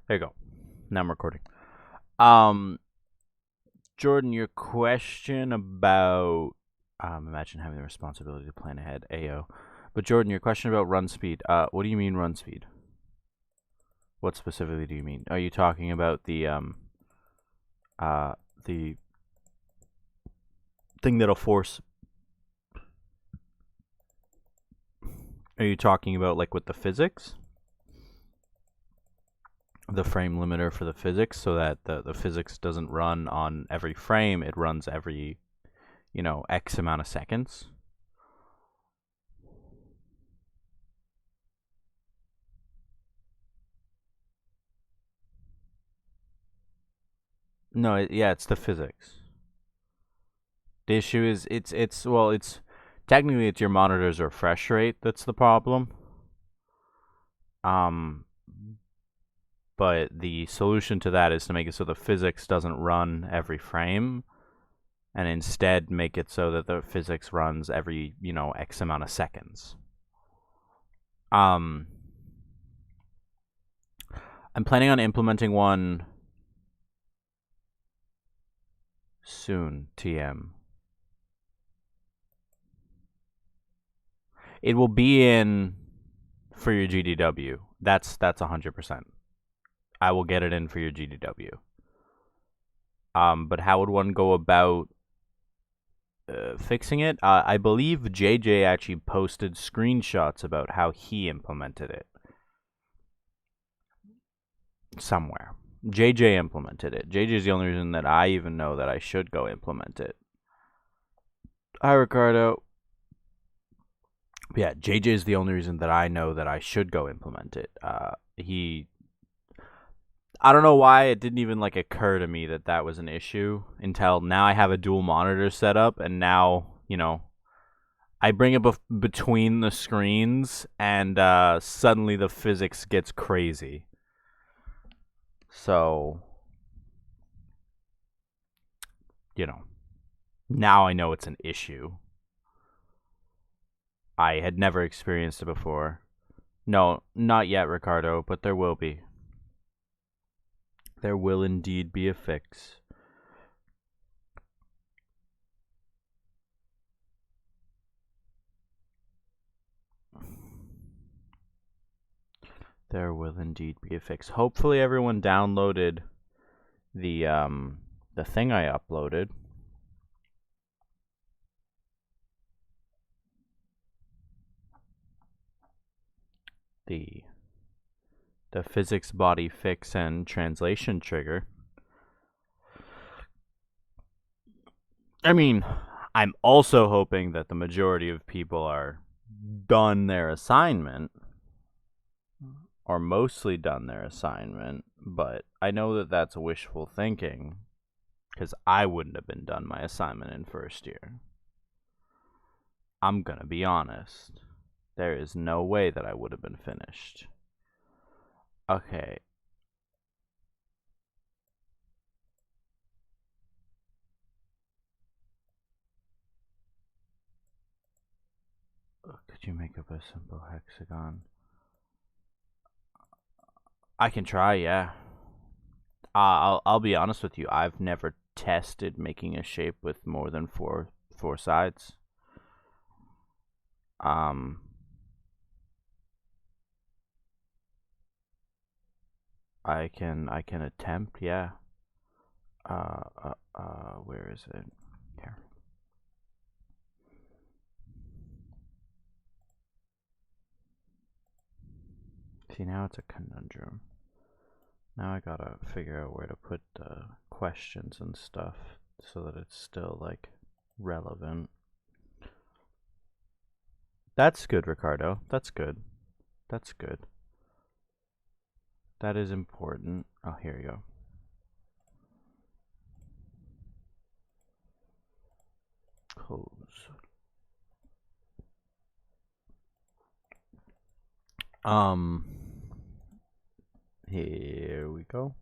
There you go. Now I'm recording. Um, Jordan, your question about imagine having the responsibility to plan ahead. Ayo. But Jordan, your question about run speed. What do you mean run speed? What specifically do you mean? Are you talking about the thing that'll force? Are you talking about like with the physics? The frame limiter for the physics, so that the physics doesn't run on every frame, it runs every, X amount of seconds. No, yeah, it's the physics. The issue is it's technically it's your monitor's refresh rate that's the problem. Um, but the solution to that is to make it so the physics doesn't run every frame, and instead make it so that the physics runs every X amount of seconds. I'm planning on implementing one soon. TM. It will be in for your GDW. That's 100%. I will get it in for your GDW. But how would one go about fixing it? I believe JJ actually posted screenshots about how he implemented it somewhere. JJ implemented it. JJ is the only reason that I even know that I should go implement it. Hi, Ricardo. Yeah, JJ is the only reason that I know that I should go implement it. I don't know why it didn't even occur to me that that was an issue until now. I have a dual monitor set up, and now I bring it between the screens, and suddenly the physics gets crazy. So now I know it's an issue. I had never experienced it before. No, not yet, Ricardo, but there will be. There will indeed be a fix. There will indeed be a fix. Hopefully everyone downloaded the thing I uploaded. The physics body fix and translation trigger. I mean, I'm also hoping that the majority of people are done their assignment, or mostly done their assignment, but I know that that's wishful thinking, because I wouldn't have been done my assignment in first year. I'm gonna be honest. There is no way that I would have been finished. Okay. Could you make up a simple hexagon? I can try, yeah. I'll be honest with you. I've never tested making a shape with more than four sides. I can attempt, yeah. Where is it? Here. See, now it's a conundrum. Now I gotta figure out where to put the questions and stuff so that it's still relevant. That's good, Ricardo. That's good. That's good. That is important. Oh, here you go. Close. Here we go.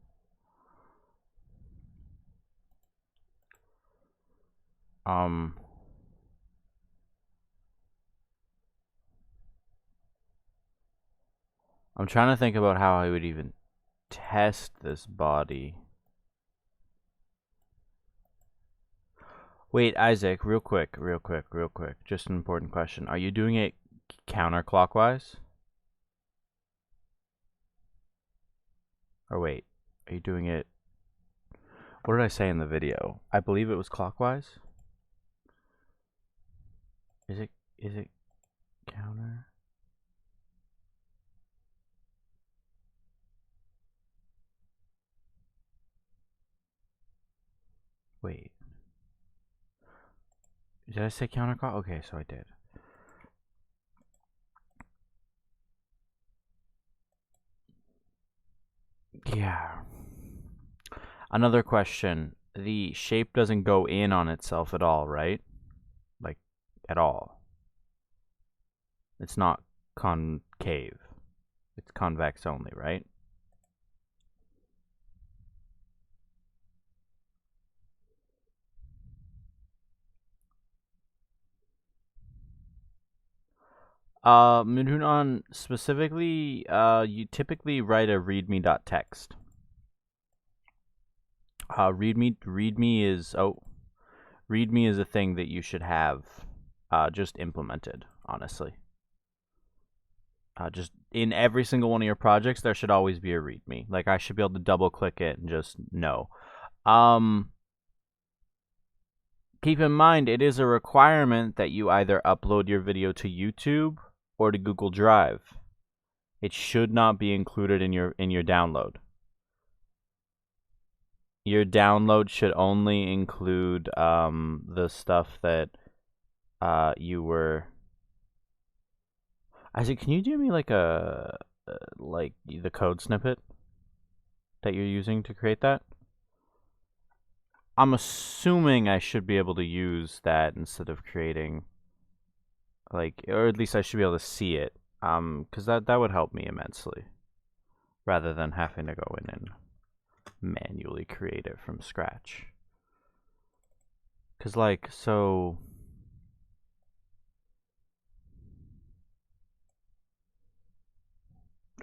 I'm trying to think about how I would even test this body. Wait, Isaac, real quick. Just an important question. Are you doing it counterclockwise? Or wait, are you doing it... What did I say in the video? I believe it was clockwise? Is it counter? Wait. Did I say counterclock? Okay, so I did. Yeah. Another question. The shape doesn't go in on itself at all, right? Like, at all. It's not concave. It's convex only, right? Midunon, specifically, you typically write a readme.txt. Readme is a thing that you should have just implemented, honestly. Just in every single one of your projects, there should always be a readme. Like, I should be able to double click it and just know. Keep in mind, it is a requirement that you either upload your video to YouTube or to Google Drive. It should not be included in your download. Your download should only include the stuff that you were... Isaac, can you do me like like the code snippet that you're using to create that? I'm assuming I should be able to use that instead of creating, like, or at least I should be able to see it, because that would help me immensely, rather than having to go in and manually create it from scratch. Because, like, so...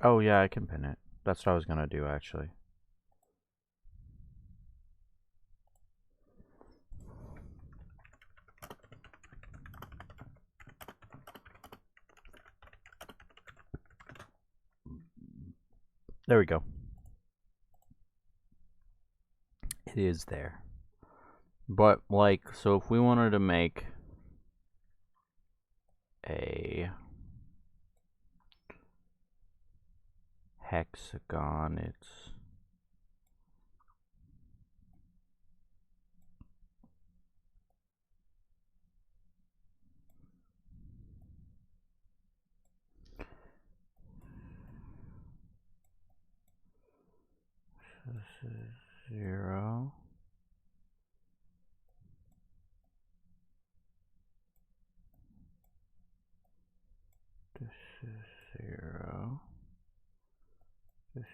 Oh, yeah, I can pin it. That's what I was gonna do, actually. There we go. It is there. But, like, so if we wanted to make a hexagon, it's... This is 0. This is 0. This is...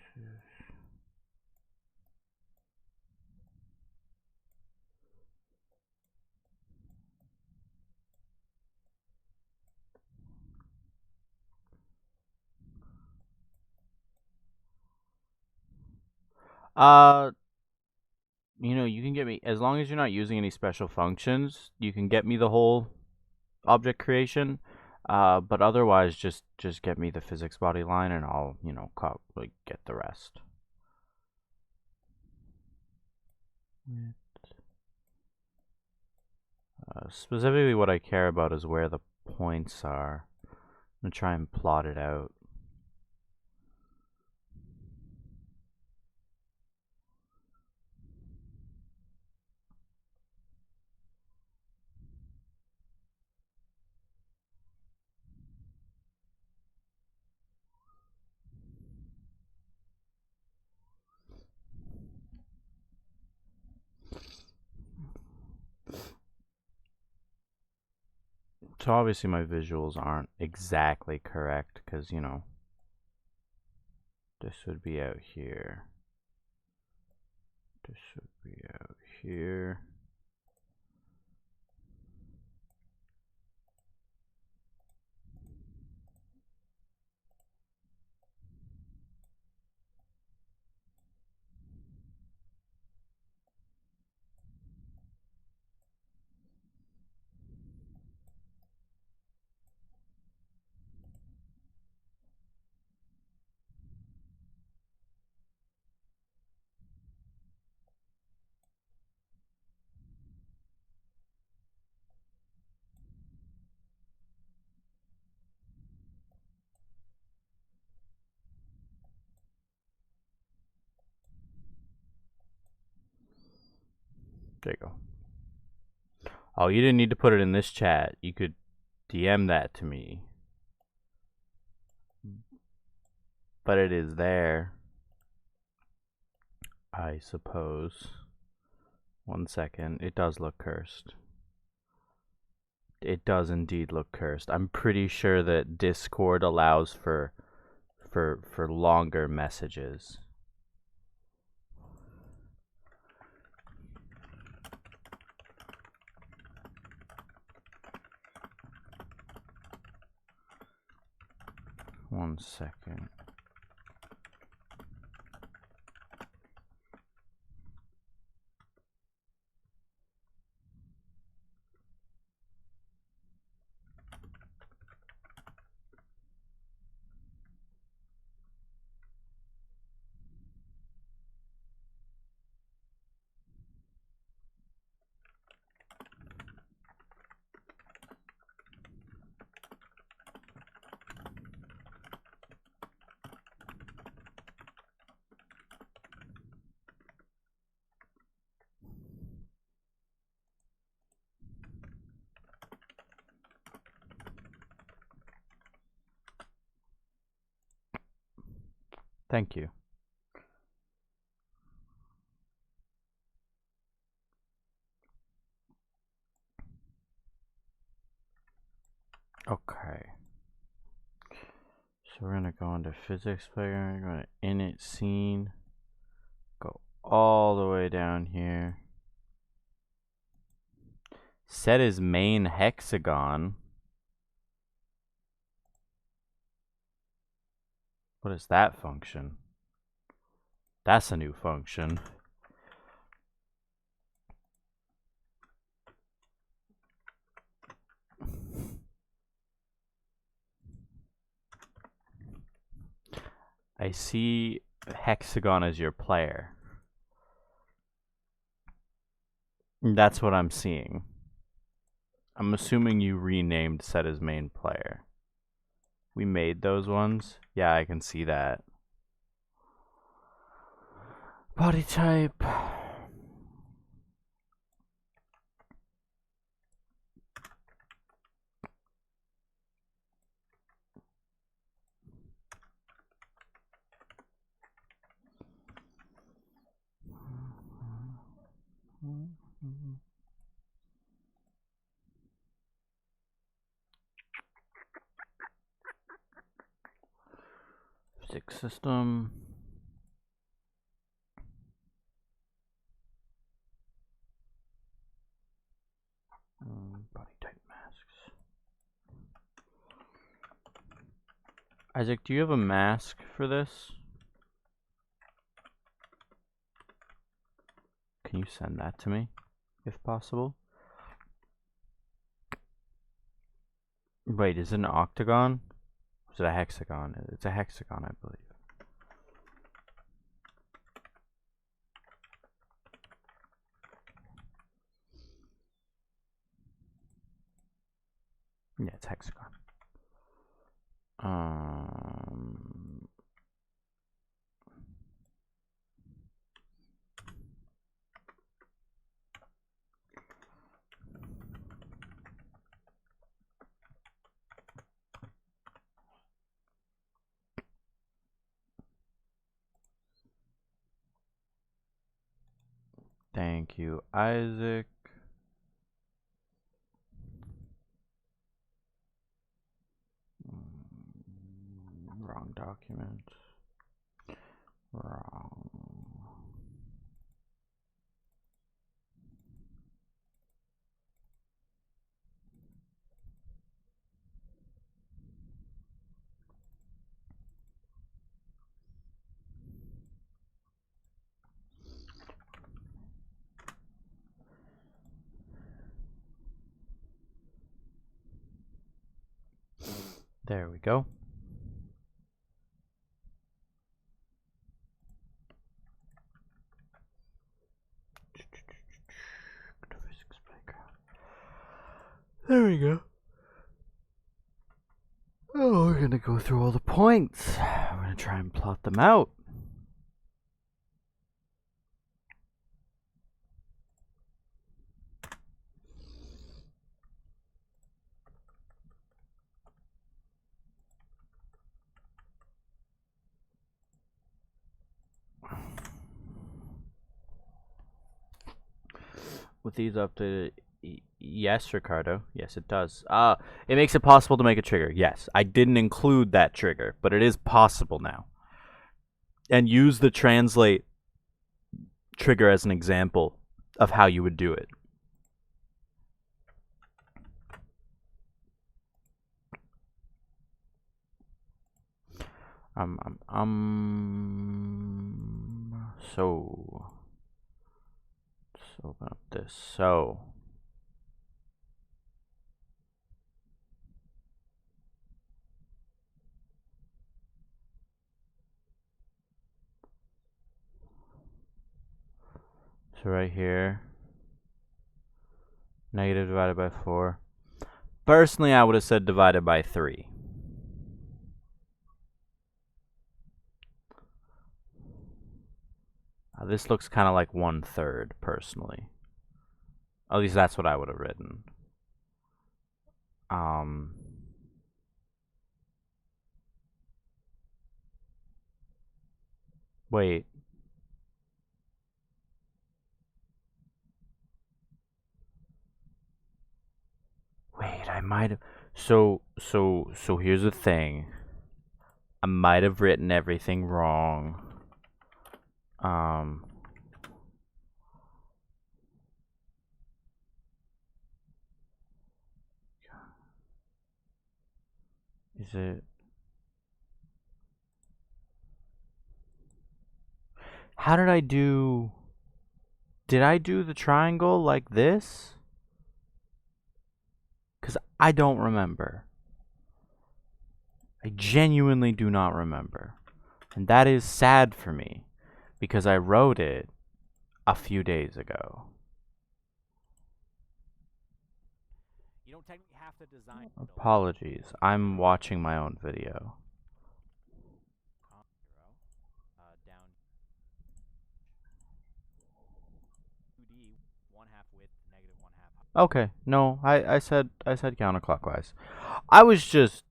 You know, you can get me, as long as you're not using any special functions, you can get me the whole object creation. But otherwise, just get me the physics body line, and I'll, you know, like, get the rest. Specifically, what I care about is where the points are. I'm gonna try and plot it out. So obviously my visuals aren't exactly correct, because, you know, this would be out here. This would be out here. There you go. Oh, you didn't need to put it in this chat. You could DM that to me. But it is there, I suppose. 1 second. It does look cursed. It does indeed look cursed. I'm pretty sure that Discord allows for longer messages. One second. Thank you. Okay. So we're gonna go into physics player, we're gonna init scene, go all the way down here. Set as main hexagon. What is that function? That's a new function. I see Hexagon as your player. That's what I'm seeing. I'm assuming you renamed set as main player. We made those ones? Yeah, I can see that. Body type. Physics system. Body type masks. Isaac, do you have a mask for this? Can you send that to me, if possible? Wait, is it an octagon? Or is it a hexagon? It's a hexagon, I believe. Yeah, it's hexagon. Thank you, Isaac. Wrong document. Wrong. There we go. There we go. Oh, we're gonna go through all the points. I'm gonna try and plot them out. with these updated, yes, Ricardo. Yes, it does. It makes it possible to make a trigger. Yes, I didn't include that trigger, but it is possible now. And use the translate trigger as an example of how you would do it. So let's open up this. So right here, negative divided by 4. Personally, I would have said divided by 3. This looks kind of like 1/3, personally. At least that's what I would have written. Wait. Wait, I might have. So here's the thing. I might have written everything wrong. Is it? How did I do? Did I do the triangle like this? Because I don't remember. I genuinely do not remember. And that is sad for me, because I wrote it a few days ago. You don't technically have to design. Apologies. I'm watching my own video. Okay, no, I said counterclockwise. I was just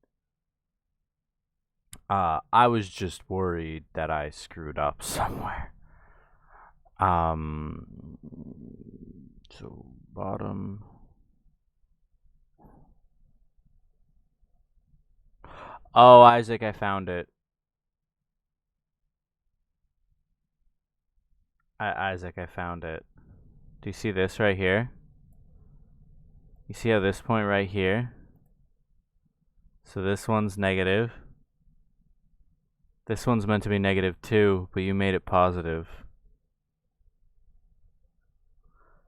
worried that I screwed up somewhere. So bottom. Oh, Isaac, I found it. Isaac, I found it. Do you see this right here? You see how this point right here? So this one's negative. This one's meant to be -2, but you made it positive.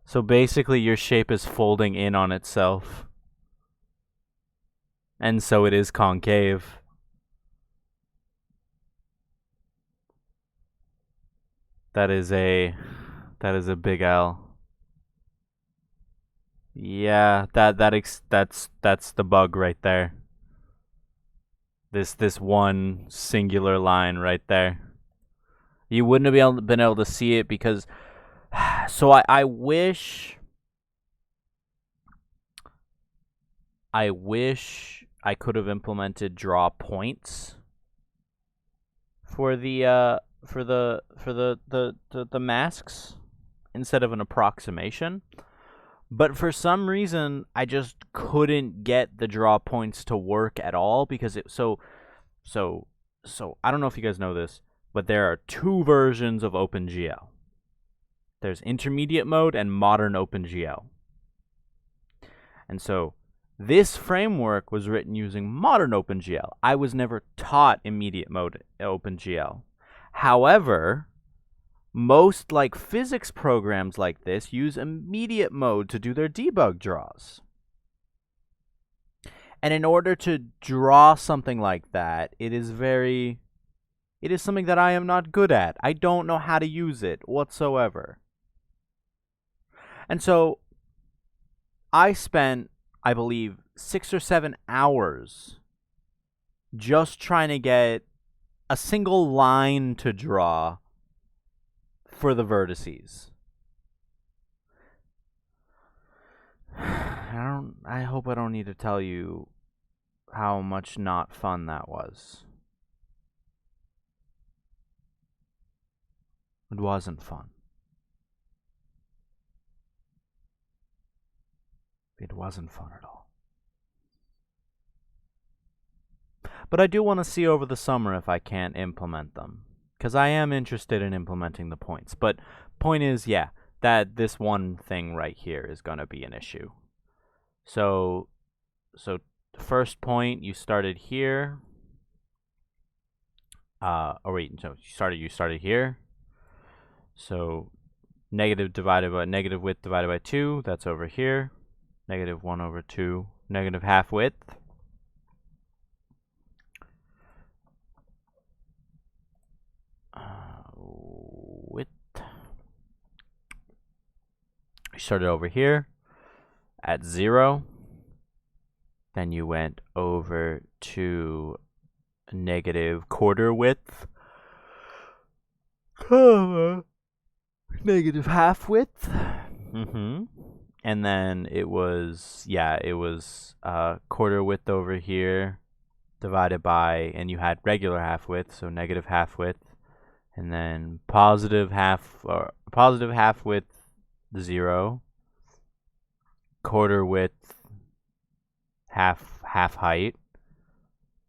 So basically your shape is folding in on itself. And so it is concave. That is a big L. Yeah, that's the bug right there. This one singular line right there. You wouldn't have been able to see it because. So I wish I could have implemented draw points for the masks instead of an approximation. But for some reason, I just couldn't get the draw points to work at all because it so I don't know if you guys know this, but there are 2 versions of OpenGL. There's intermediate mode and modern OpenGL. And so this framework was written using modern OpenGL. I was never taught immediate mode OpenGL. However, most like physics programs like this use immediate mode to do their debug draws. And in order to draw something like that, it is something that I am not good at. I don't know how to use it whatsoever. And so I spent, I believe, 6 or 7 hours just trying to get a single line to draw for the vertices. I hope I don't need to tell you how much not fun that was. It wasn't fun. It wasn't fun at all. But I do want to see over the summer if I can't implement them. Because I am interested in implementing the points. But point is, yeah, that this one thing right here is going to be an issue. So first point, you started here. Wait, so you started here. So negative width divided by 2, that's over here. Negative 1 over 2, negative half width. Width. You started over here at 0. Then you went over to negative quarter width. Negative half width. And then it was quarter width over here divided by, and you had regular half width, so negative half width. And then positive half width 0. Quarter width half height.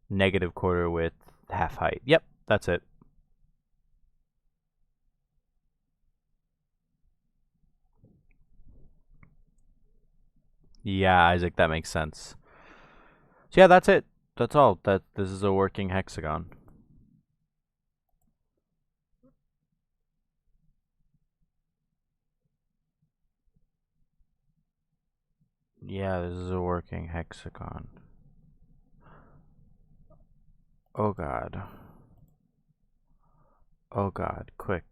Negative quarter width half height. Yep, that's it. Yeah, Isaac, that makes sense. So yeah, that's it. That's all. This is a working hexagon. Yeah, this is a working hexagon. Oh god. Oh god. Quick.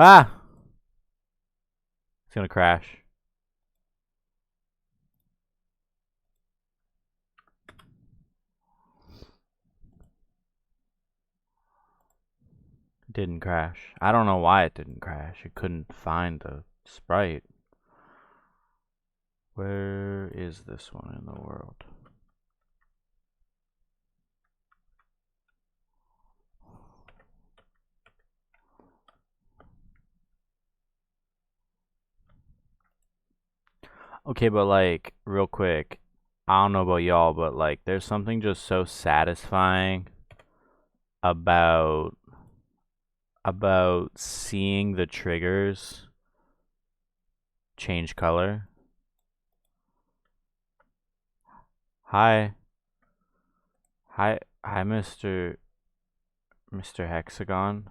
Ah! It's gonna crash. It didn't crash. I don't know why it didn't crash. It couldn't find the sprite. Where is this one in the world? Okay, but like, real quick, I don't know about y'all, but like, there's something just so satisfying about seeing the triggers change color. Hi, Mr. Hexagon.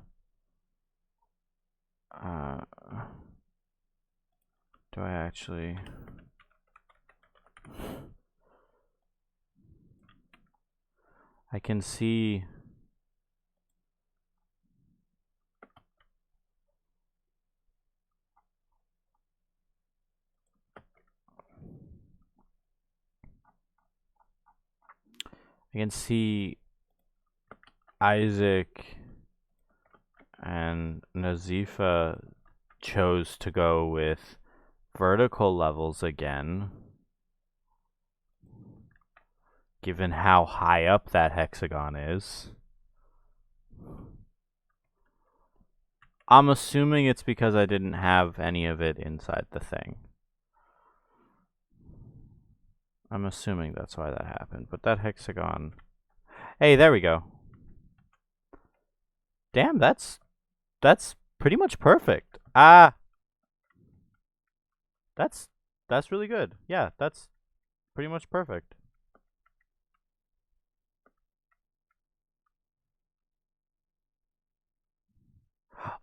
Do I actually? I can see. I can see Isaac and Nazifa chose to go with vertical levels again, given how high up that hexagon is. I'm assuming it's because I didn't have any of it inside the thing. I'm assuming that's why that happened. But that hexagon... Hey, there we go. Damn, that's pretty much perfect. That's really good. Yeah, that's pretty much perfect.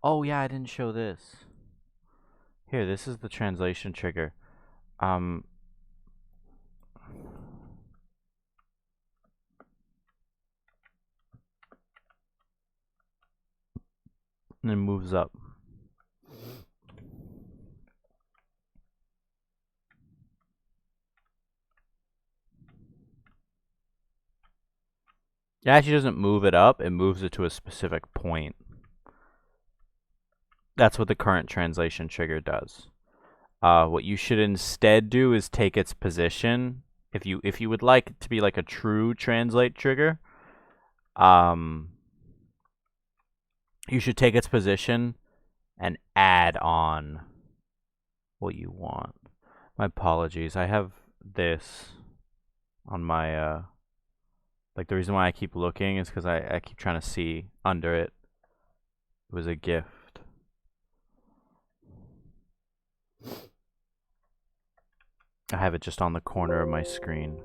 Oh yeah, I didn't show this. Here, this is the translation trigger. And it moves up. It actually doesn't move it up, it moves it to a specific point. That's what the current translation trigger does. What you should instead do is take its position. If you would like it to be like a true translate trigger, you should take its position and add on what you want. My apologies. I have this on my like the reason why I keep looking is because I keep trying to see under it. It was a gift. I have it just on the corner of my screen.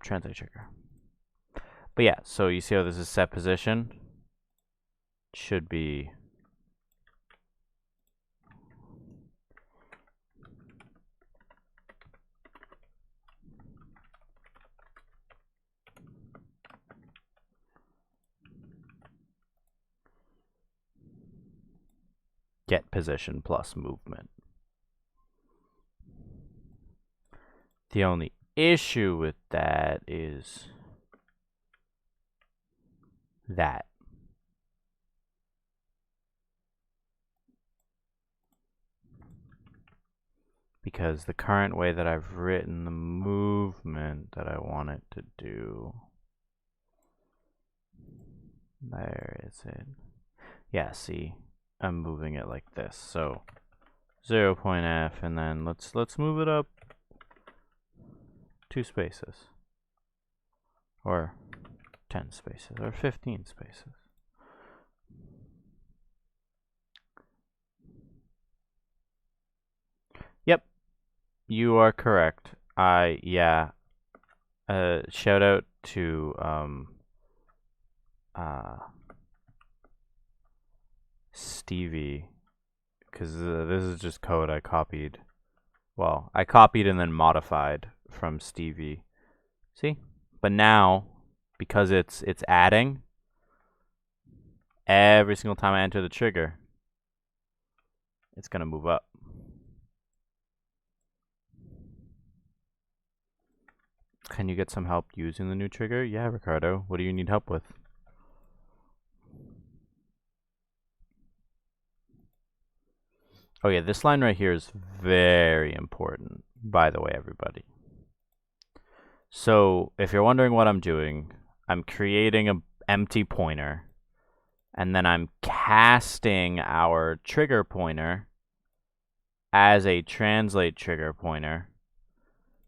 Translate trigger. But yeah, so you see how this is set position? Should be get position plus movement. The only issue with that is that. Because the current way that I've written the movement that I want it to do. There is it. Yeah, see, I'm moving it like this. So 0.f, and then let's move it up 2 spaces, or 10 spaces, or 15 spaces. Yep, you are correct. Yeah. Shout out to Stevie, because this is just code I copied. Well, I copied and then modified from Stevie. See? But now, because it's adding, every single time I enter the trigger, it's gonna move up. Can you get some help using the new trigger? Yeah, Ricardo. What do you need help with? Oh yeah, this line right here is very important, by the way, everybody. So if you're wondering what I'm doing, I'm creating an empty pointer, and then I'm casting our trigger pointer as a translate trigger pointer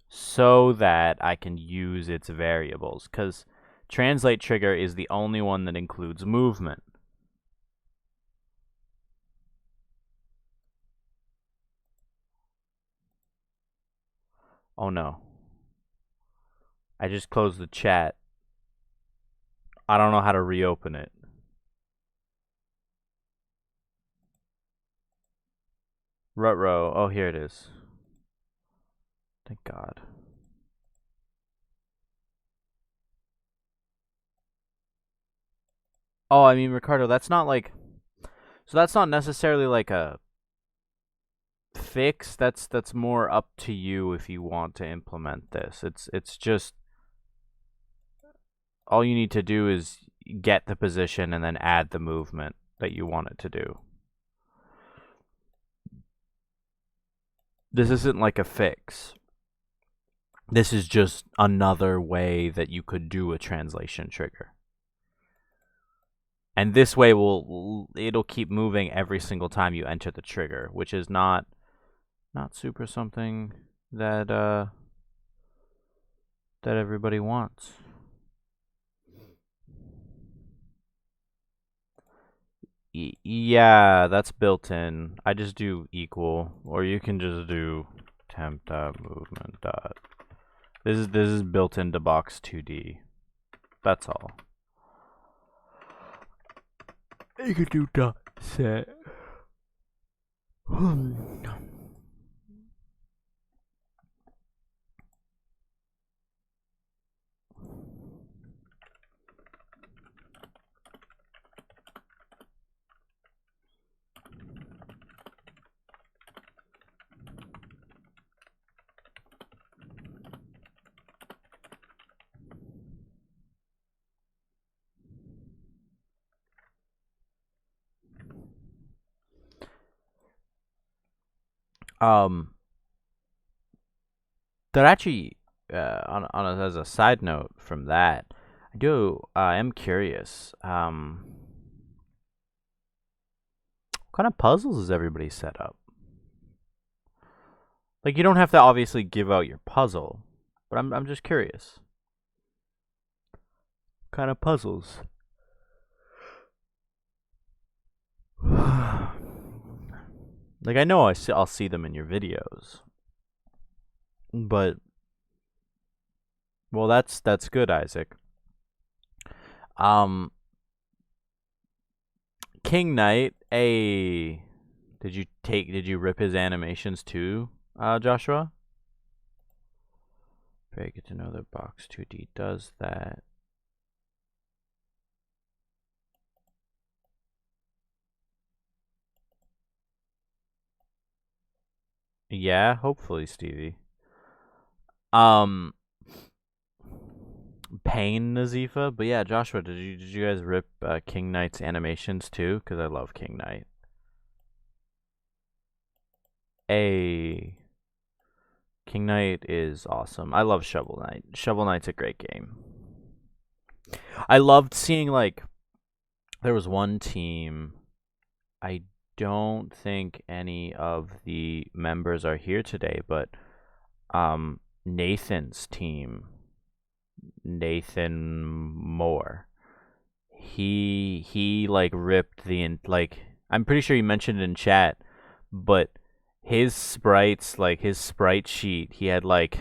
so that I can use its variables, because translate trigger is the only one that includes movement. Oh no. I just closed the chat. I don't know how to reopen it. Rutrow. Oh, here it is. Thank God. Oh, I mean, Ricardo, that's not like... So that's not necessarily like a fix. That's more up to you if you want to implement this. It's just... All you need to do is get the position and then add the movement that you want it to do. This isn't like a fix. This is just another way that you could do a translation trigger. And this way it'll keep moving every single time you enter the trigger, which is not super something that that everybody wants. Yeah, that's built in. I just do equal, or you can just do temp.movement. This is built into box 2D. That's all. You can do dot set. Um, that actually, as a side note from that, I am curious. What kind of puzzles is everybody set up? Like, you don't have to obviously give out your puzzle, but I'm just curious. What kind of puzzles? Like, I know I'll see them in your videos, but well, that's good, Isaac. Um, King Knight, did you rip his animations too, Joshua? Very good to know that Box 2D does that. Yeah, hopefully, Stevie. Um, Pain Nazifa, but yeah, Joshua, did you guys rip King Knight's animations too? Because I love King Knight. A King Knight is awesome. I love Shovel Knight. Shovel Knight's a great game. I loved seeing like there was one team. I don't think any of the members are here today, but Nathan's team, Nathan Moore. He like ripped like I'm pretty sure you mentioned it in chat, but his sprites, like his sprite sheet, he had like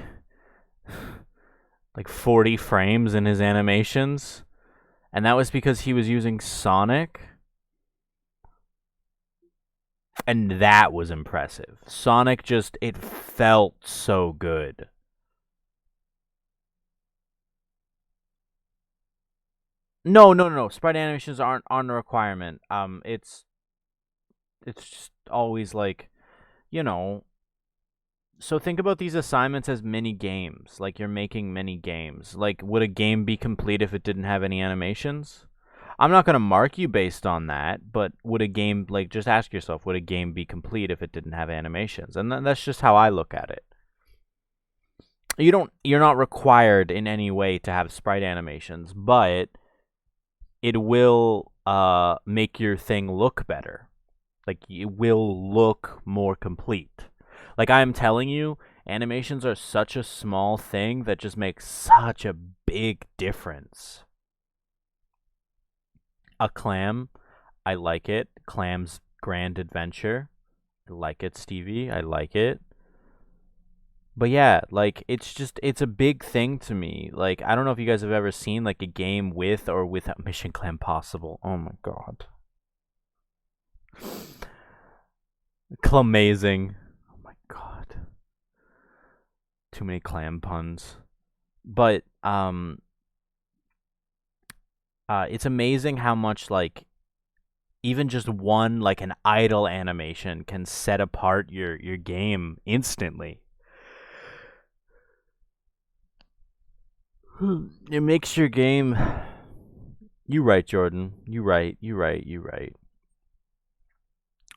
40 frames in his animations, and that was because he was using Sonic, and that was impressive. Sonic just, it felt so good. No. Sprite animations aren't a requirement. It's just always like, you know, so think about these assignments as mini games. Like you're making mini games. Like, would a game be complete if it didn't have any animations? I'm not going to mark you based on that, but would a game, like, just ask yourself, would a game be complete if it didn't have animations? And that's just how I look at it. You're not required in any way to have sprite animations, but it will make your thing look better. Like, it will look more complete. Like, I am telling you, animations are such a small thing that just makes such a big difference. A clam, I like it. Clam's Grand Adventure, I like it, Stevie. I like it. But yeah, like it's a big thing to me. Like, I don't know if you guys have ever seen like a game with or without Mission Clam Possible. Oh my god. Clamazing. Oh my god. Too many clam puns. But it's amazing how much like even just one like an idle animation can set apart your game instantly. It makes your game. You right, Jordan. You right.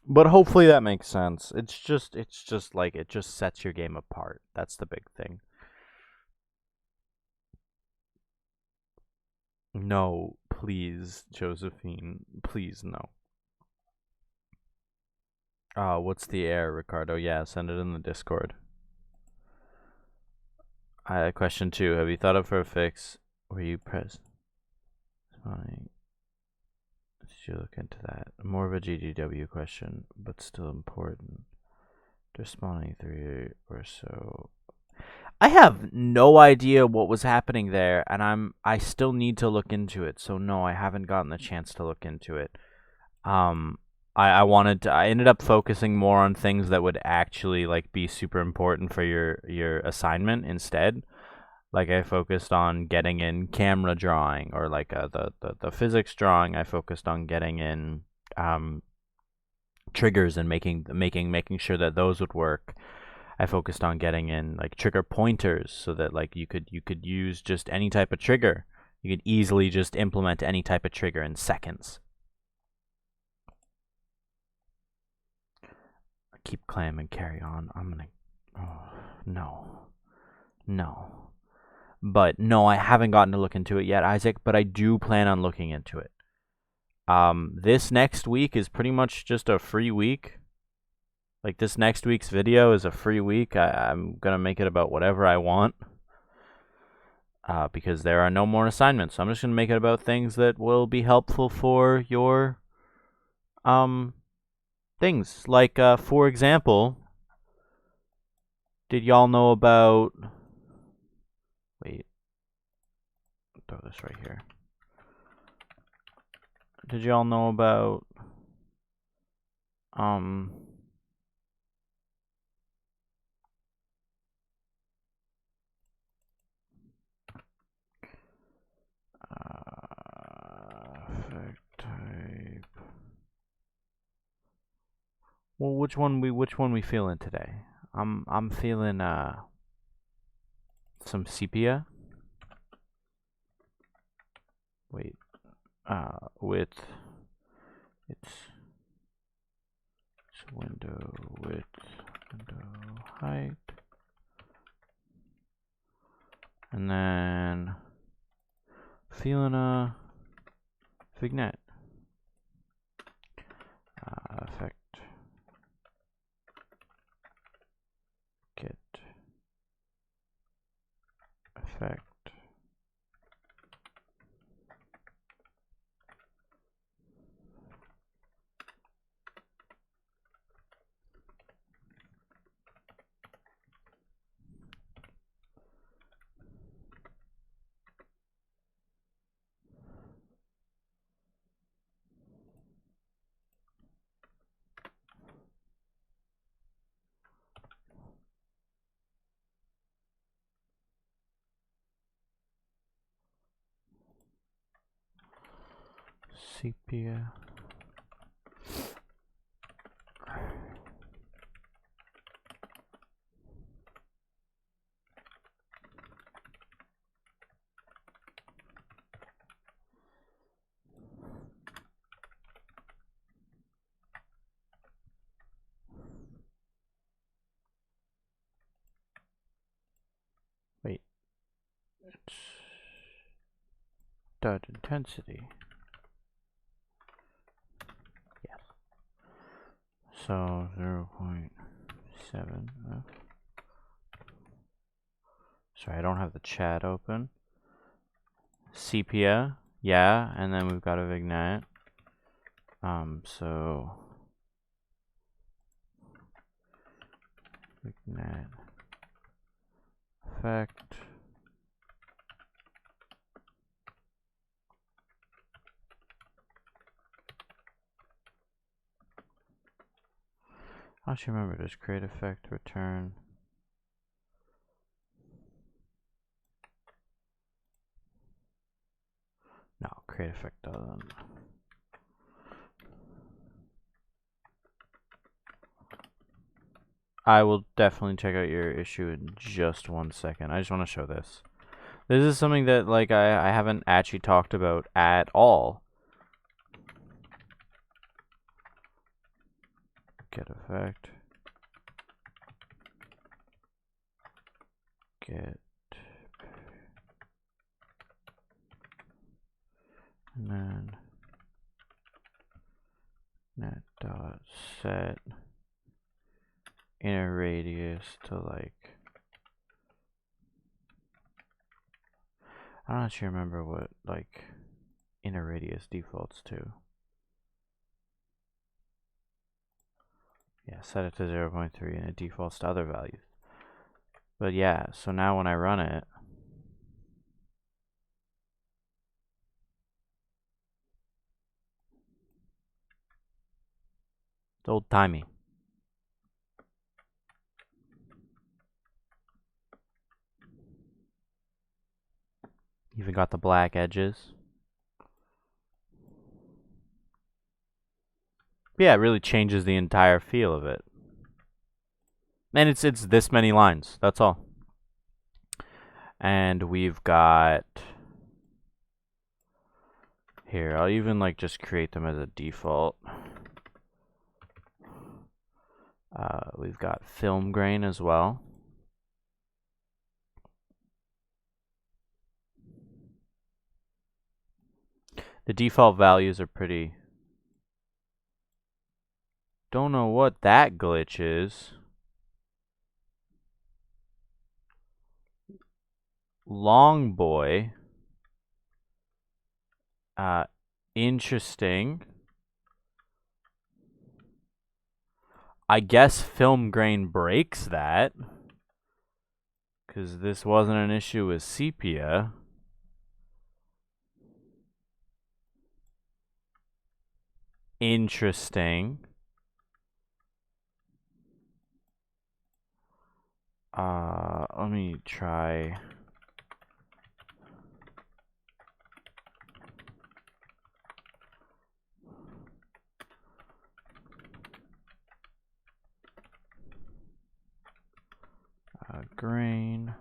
But hopefully that makes sense. It's just like it just sets your game apart. That's the big thing. No, please, Josephine. Please no. What's the error, Ricardo? Yeah, send it in the Discord. Question 2. Have you thought of for a fix where you press spawning? Should you look into that? More of a GGW question, but still important. They're spawning 3 or so. I have no idea what was happening there, and I still need to look into it. So no, I haven't gotten the chance to look into it. I ended up focusing more on things that would actually like be super important for your assignment instead. Like, I focused on getting in camera drawing, or like the physics drawing. I focused on getting in triggers and making sure that those would work. I focused on getting in like trigger pointers so that like you could use just any type of trigger. You could easily just implement any type of trigger in seconds. keep clam and carry on. I'm gonna... Oh, no. No. But no, I haven't gotten to look into it yet, Isaac, but I do plan on looking into it. This next week is pretty much just a free week. Like, this next week's video is a free week. I'm gonna make it about whatever I want. Because there are no more assignments. So I'm just gonna make it about things that will be helpful for your things. Like, for example, did y'all know about... Wait. Throw this right here. Did y'all know about effect type? Well, which one we feeling today? I'm feeling some sepia. Wait. With its window width, window height, and then feeling a vignette. Effect get effect. Sepia. Wait. It's dot intensity. Yes. So 0.7. Sorry, I don't have the chat open. Sepia, yeah, and then we've got a vignette. So vignette effect. I don't remember. Does create effect return? No, create effect doesn't. I will definitely check out your issue in just 1 second. I just want to show this. This is something that like I haven't actually talked about at all. Get effect. Get. And then net dot set inner radius to like, I'm not sure remember what like inner radius defaults to. Yeah, set it to 0.3 and it defaults to other values. But yeah, so now when I run it, it's old timey. Even got the black edges. Yeah, it really changes the entire feel of it. And it's this many lines, that's all. And we've got here, I'll even like just create them as a default. We've got film grain as well. The default values are pretty... Don't know what that glitch is. Long boy. Interesting. I guess film grain breaks that, because this wasn't an issue with sepia. Interesting. Let me try. Grain.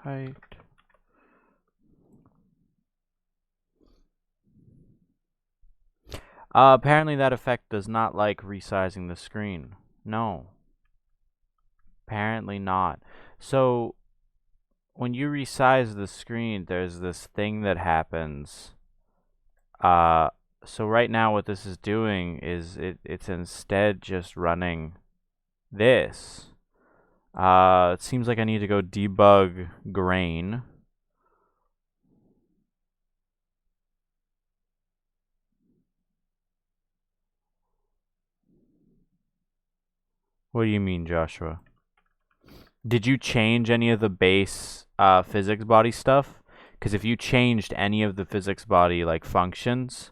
Height. Apparently that effect does not like resizing the screen. No. Apparently not. So, when you resize the screen, there's this thing that happens. So right now what this is doing is it's instead just running this. It seems like I need to go debug grain. What do you mean, Joshua? Did you change any of the base physics body stuff? Because if you changed any of the physics body like functions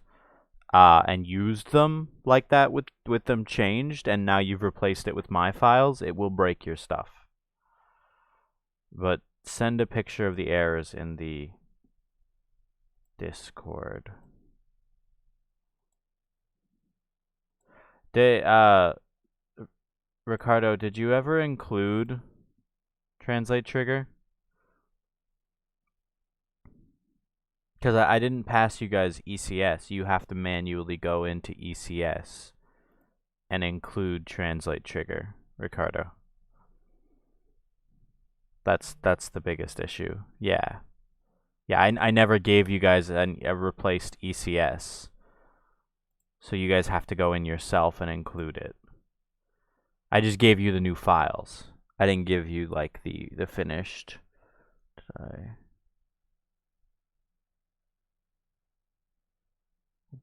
and used them like that with them changed, and now you've replaced it with my files, it will break your stuff. But send a picture of the errors in the Discord. Ricardo, did you ever include translate trigger? Because I didn't pass you guys ECS. You have to manually go into ECS and include translate trigger, Ricardo. That's the biggest issue. Yeah. Yeah, I never gave you guys a replaced ECS. So you guys have to go in yourself and include it. I just gave you the new files. I didn't give you like the finished. Oh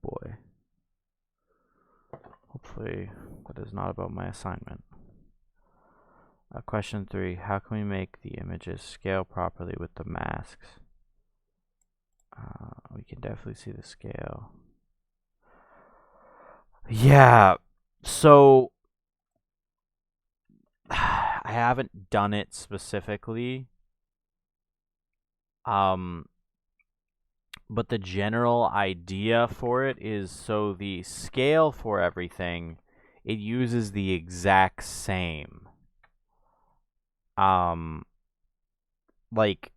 boy. Hopefully that is not about my assignment. Question 3. How can we make the images scale properly with the masks? We can definitely see the scale. Yeah. So I haven't done it specifically. But the general idea for it is, so the scale for everything, it uses the exact same. Like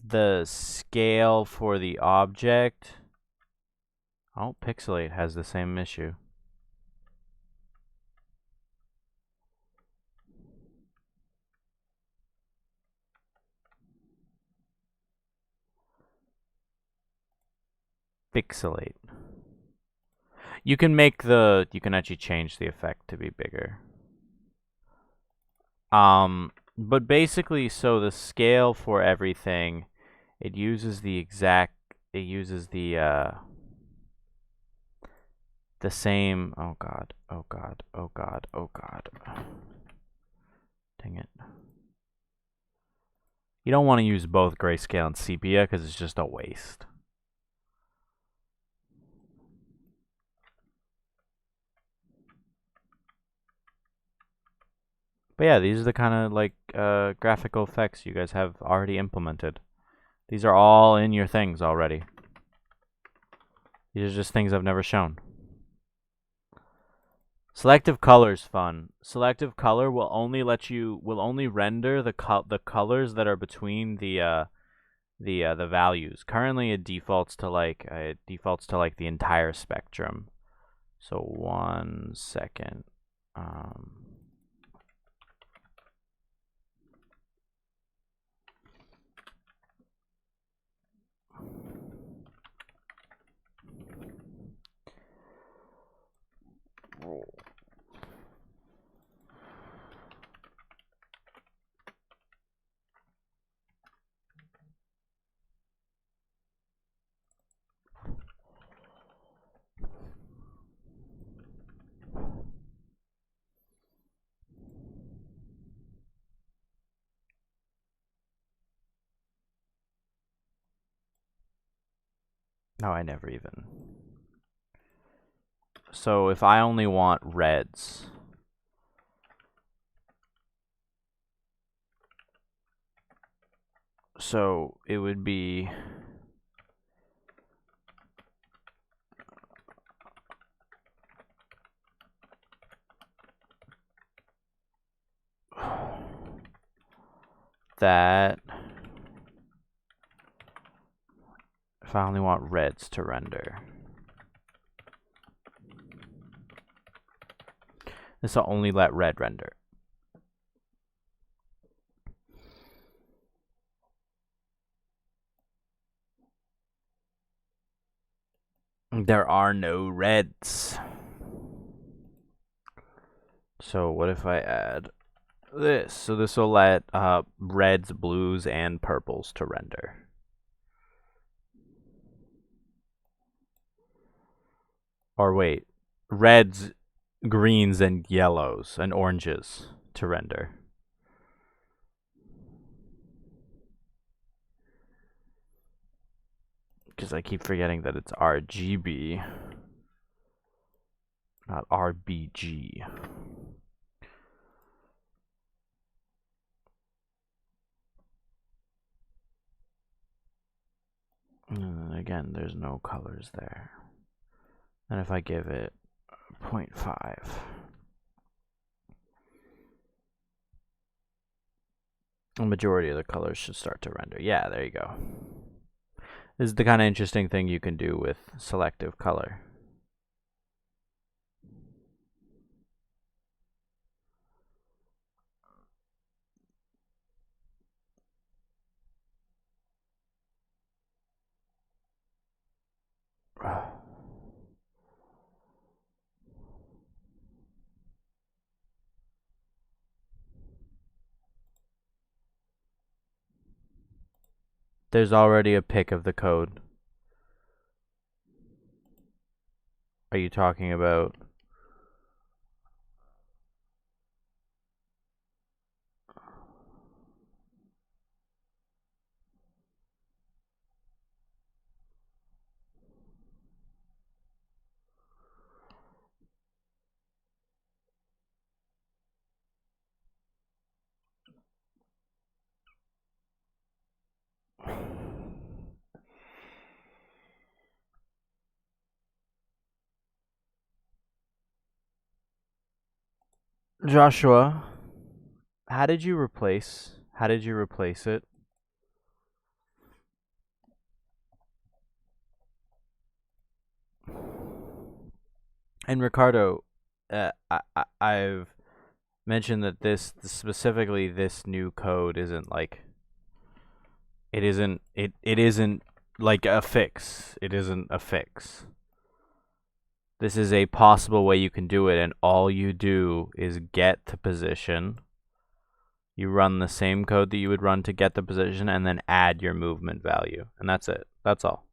the scale for the object. Oh, Pixelate has the same issue. Pixelate. You can actually change the effect to be bigger. But basically, so the scale for everything, it uses the same. Oh god. Dang it. You don't want to use both grayscale and sepia because it's just a waste. But yeah, these are the kind of like graphical effects you guys have already implemented. These are all in your things already. These are just things I've never shown. Selective colors fun. Selective color will only render the colors that are between the the values. Currently it defaults to like the entire spectrum. So 1 second. No, I never even. So if I only want reds, so it would be that if I only want reds to render. This will only let red render. There are no reds. So what if I add this? So this will let reds, blues, and purples to render. Or wait, reds, greens, and yellows, and oranges to render. Because I keep forgetting that it's RGB, not RBG. And again, there's no colors there. And if I give it 0.5, the majority of the colors should start to render. Yeah, there you go. This is the kind of interesting thing you can do with selective color. There's already a pic of the code. Are you talking about? Joshua, how did you replace it? And Ricardo, I've mentioned that specifically this new code isn't like it isn't like a fix. It isn't a fix. This is a possible way you can do it, and all you do is get to position. You run the same code that you would run to get the position, and then add your movement value, and that's it. That's all.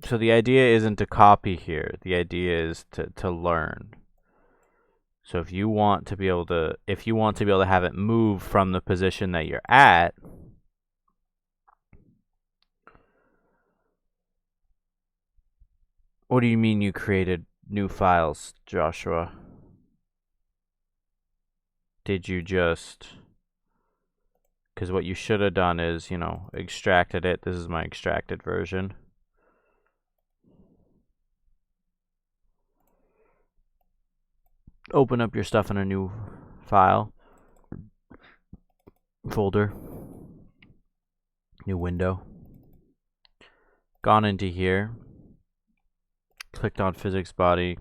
So the idea isn't to copy here. The idea is to learn. So if you want to be able to have it move from the position that you're at, what do you mean you created new files, Joshua? Did you just... Because what you should have done is, extracted it. This is my extracted version. Open up your stuff in a new file. folder, new window, gone into here, clicked on physics body,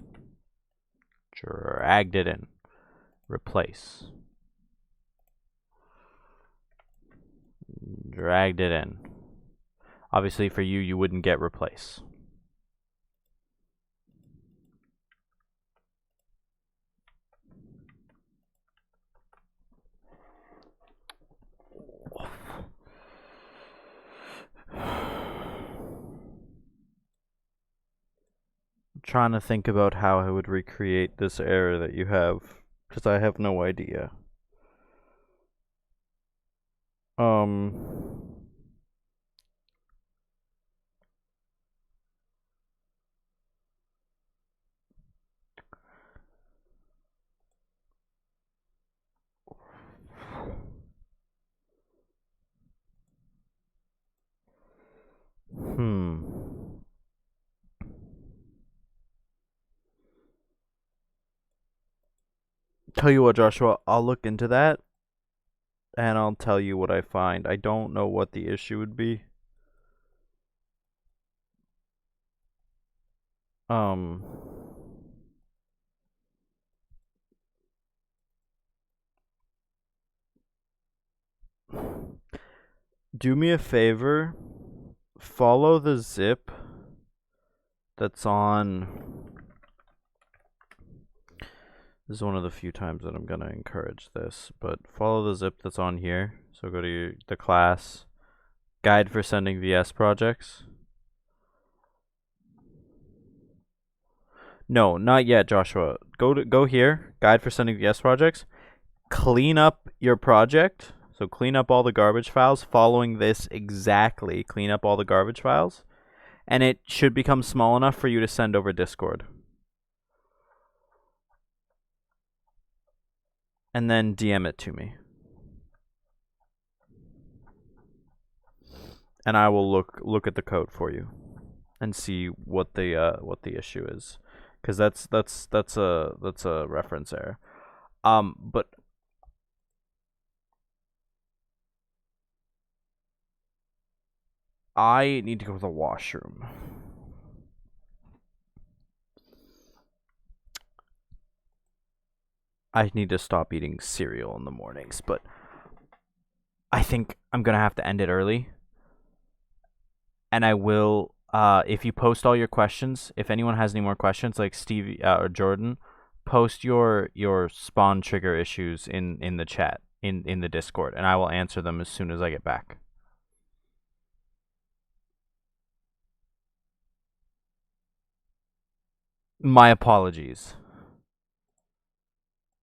dragged it in, replace, dragged it in. Obviously for you, you wouldn't get replace. Trying to think about how I would recreate this error that you have, because I have no idea. Tell you what, Joshua, I'll look into that and I'll tell you what I find. I don't know what the issue would be. Do me a favor, follow the zip that's on. This is one of the few times that I'm going to encourage this, but follow the zip that's on here. So go to the class, guide for sending VS projects. No, not yet, Joshua. Go here, guide for sending VS projects. Clean up your project. So clean up all the garbage files. Following this exactly, clean up all the garbage files. And it should become small enough for you to send over Discord. And then DM it to me. And I will look at the code for you and see what the issue is, because that's a reference error. But I need to go to the washroom. I need to stop eating cereal in the mornings, but I think I'm gonna have to end it early. And I will, if you post all your questions, if anyone has any more questions, like Stevie or Jordan, post your spawn trigger issues in the chat, in the Discord, and I will answer them as soon as I get back. My apologies.